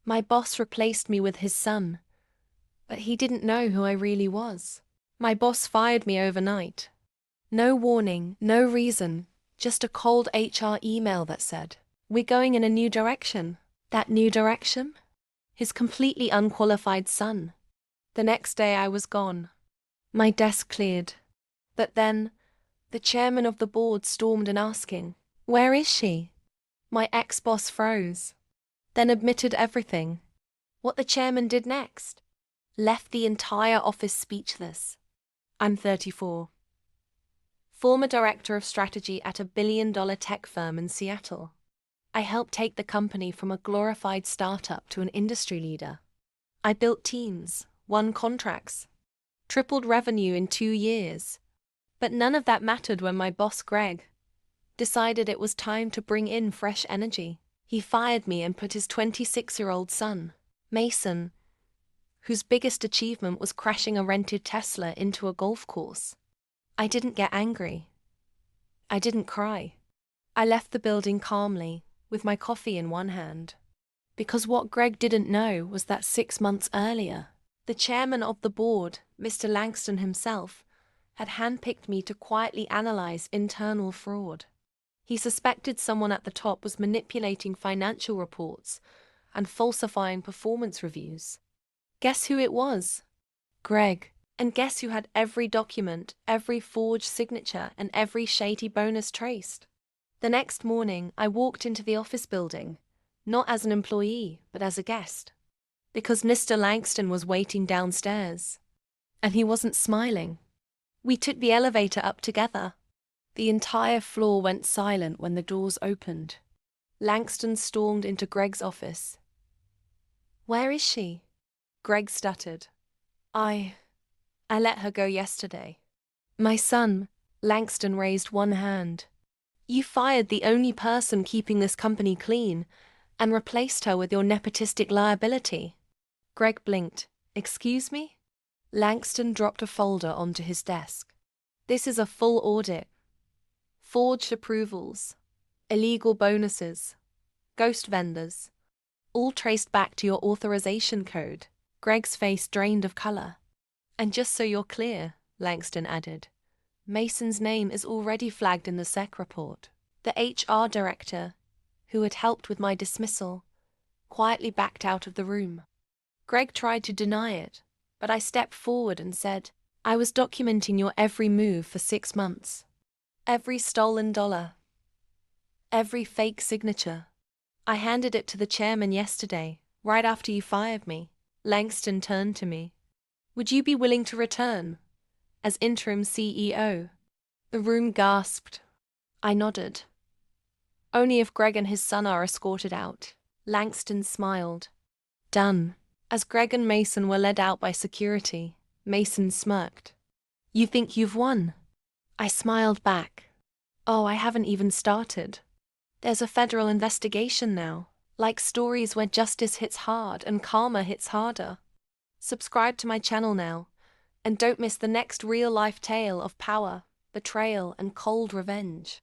My boss replaced me with his son, but he didn't know who I really was. My boss fired me overnight. No warning, no reason, just a cold HR email that said, "We're going in a new direction." That new direction? His completely unqualified son. The next day I was gone. My desk cleared. But then, the chairman of the board stormed in asking, "Where is she?" My ex-boss froze, then admitted everything. What the chairman did next left the entire office speechless. I'm 34. Former director of strategy at a billion-dollar tech firm in Seattle. I helped take the company from a glorified startup to an industry leader. I built teams, won contracts, tripled revenue in 2 years. But none of that mattered when my boss, Greg, decided it was time to bring in fresh energy. He fired me and put his 26-year-old son, Mason, whose biggest achievement was crashing a rented Tesla into a golf course. I didn't get angry. I didn't cry. I left the building calmly, with my coffee in one hand. Because what Greg didn't know was that 6 months earlier, the chairman of the board, Mr. Langston himself, had handpicked me to quietly analyze internal fraud. He suspected someone at the top was manipulating financial reports and falsifying performance reviews. Guess who it was? Greg. And guess who had every document, every forged signature, and every shady bonus traced? The next morning, I walked into the office building, not as an employee, but as a guest. Because Mr. Langston was waiting downstairs. And he wasn't smiling. We took the elevator up together. The entire floor went silent when the doors opened. Langston stormed into Greg's office. "Where is she?" Greg stuttered. I let her go yesterday." "My son," Langston raised one hand. "You fired the only person keeping this company clean and replaced her with your nepotistic liability." Greg blinked. "Excuse me?" Langston dropped a folder onto his desk. "This is a full audit. Forged approvals, illegal bonuses, ghost vendors, all traced back to your authorization code." Greg's face drained of color. "And just so you're clear," Langston added, "Mason's name is already flagged in the SEC report." The HR director, who had helped with my dismissal, quietly backed out of the room. Greg tried to deny it, but I stepped forward and said, "I was documenting your every move for 6 months. Every stolen dollar. Every fake signature. I handed it to the chairman yesterday, right after you fired me." Langston turned to me. "Would you be willing to return as interim CEO?" The room gasped. I nodded. "Only if Greg and his son are escorted out." Langston smiled. "Done." As Greg and Mason were led out by security, Mason smirked. "You think you've won?" I smiled back. "Oh, I haven't even started. There's a federal investigation now, like stories where justice hits hard and karma hits harder. Subscribe to my channel now, and don't miss the next real-life tale of power, betrayal, and cold revenge.